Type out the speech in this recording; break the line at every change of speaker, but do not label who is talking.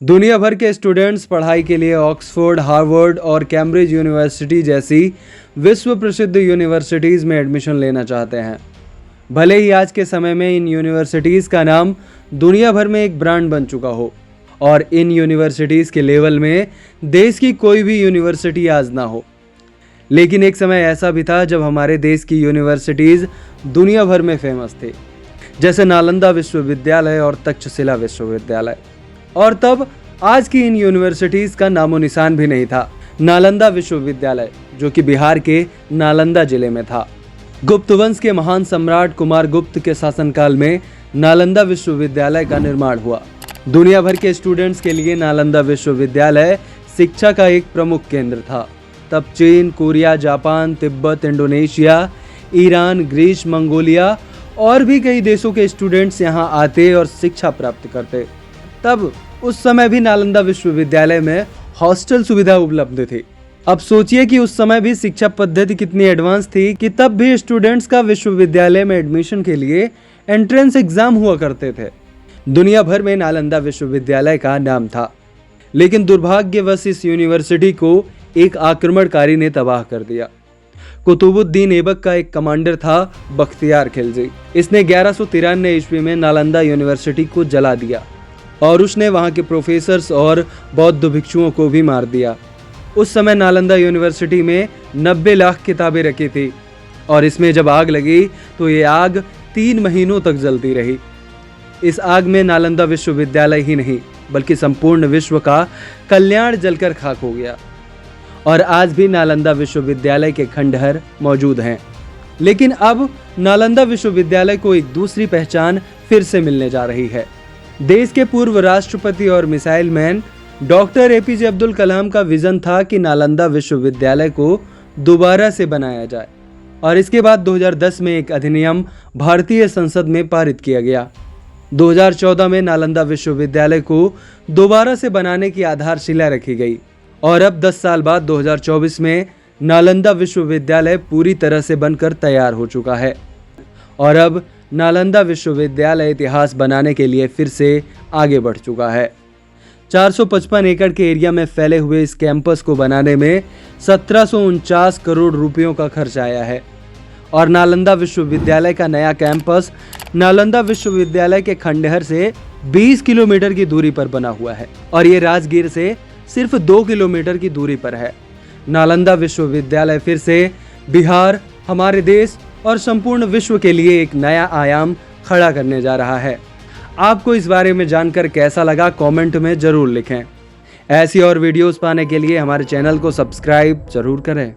दुनिया भर के स्टूडेंट्स पढ़ाई के लिए ऑक्सफोर्ड, हार्वर्ड और कैम्ब्रिज यूनिवर्सिटी जैसी विश्व प्रसिद्ध यूनिवर्सिटीज़ में एडमिशन लेना चाहते हैं। भले ही आज के समय में इन यूनिवर्सिटीज़ का नाम दुनिया भर में एक ब्रांड बन चुका हो और इन यूनिवर्सिटीज़ के लेवल में देश की कोई भी यूनिवर्सिटी आज ना हो, लेकिन एक समय ऐसा भी था जब हमारे देश की यूनिवर्सिटीज़ दुनिया भर में फेमस थे, जैसे नालंदा विश्वविद्यालय और तक्षशिला विश्वविद्यालय। और तब आज की इन यूनिवर्सिटीज़ का नामो निशान भी नहीं था। नालंदा विश्वविद्यालय, जो कि बिहार के नालंदा जिले में था। गुप्त वंश के महान सम्राट कुमार गुप्त के शासनकाल में नालंदा विश्वविद्यालय का निर्माण हुआ। दुनिया भर के स्टूडेंट्स के लिए नालंदा विश्वविद्यालय शिक्षा का एक प्रमुख केंद्र था। तब चीन, Korea, Japan, Tibet, Indonesia, Iran, Greece, Mongolia और भी कई देशों के स्टूडेंट्स यहाँ आते और शिक्षा प्राप्त करते। तब उस समय भी नालंदा विश्वविद्यालय में हॉस्टल सुविधा उपलब्ध थी। अब सोचिए कि उस समय भी शिक्षा पद्धति कितनी एडवांस थी कि तब भी स्टूडेंट्स का विश्वविद्यालय में एडमिशन के लिए एंट्रेंस एग्जाम हुआ करते थे। दुनिया भर में नालंदा विश्वविद्यालय का नाम था, लेकिन दुर्भाग्यवश इस यूनिवर्सिटी को एक आक्रमणकारी ने तबाह कर दिया। कुतुबुद्दीन ऐबक का एक कमांडर था बख्तियार खिलजी। इसने 1193 ईस्वी में नालंदा यूनिवर्सिटी को जला दिया और उसने वहाँ के प्रोफेसर्स और बौद्ध भिक्षुओं को भी मार दिया। उस समय नालंदा यूनिवर्सिटी में 90 लाख किताबें रखी थी और इसमें जब आग लगी तो ये आग 3 महीनों तक जलती रही। इस आग में नालंदा विश्वविद्यालय ही नहीं बल्कि संपूर्ण विश्व का कल्याण जलकर खाक हो गया और आज भी नालंदा विश्वविद्यालय के खंडहर मौजूद हैं। लेकिन अब नालंदा विश्वविद्यालय को एक दूसरी पहचान फिर से मिलने जा रही है। देश के पूर्व राष्ट्रपति और missile man doctor APJ Abdul Kalam का विजन था कि नालंदा विश्वविद्यालय को दोबारा से बनाया जाए और इसके बाद 2010 में एक अधिनियम भारतीय संसद में पारित किया गया। 2014 में नालंदा विश्वविद्यालय को दोबारा से बनाने की आधारशिला रखी गई और अब 10 साल बाद 2024 में नालंदा विश्वविद्यालय पूरी तरह से बनकर तैयार हो चुका है और अब नालंदा विश्वविद्यालय इतिहास बनाने के लिए फिर से आगे बढ़ चुका है। 455 एकड़ के एरिया में फैले हुए इस कैंपस को बनाने में 1749 करोड़ रुपयों का खर्च आया है और नालंदा विश्वविद्यालय का नया कैंपस नालंदा विश्वविद्यालय के खंडहर से 20 किलोमीटर की दूरी पर बना हुआ है और ये राजगीर से सिर्फ 2 किलोमीटर की दूरी पर है। नालंदा विश्वविद्यालय फिर से बिहार, हमारे देश और संपूर्ण विश्व के लिए एक नया आयाम खड़ा करने जा रहा है। आपको इस बारे में जानकर कैसा लगा कमेंट में ज़रूर लिखें। ऐसी और वीडियोस पाने के लिए हमारे चैनल को सब्सक्राइब जरूर करें।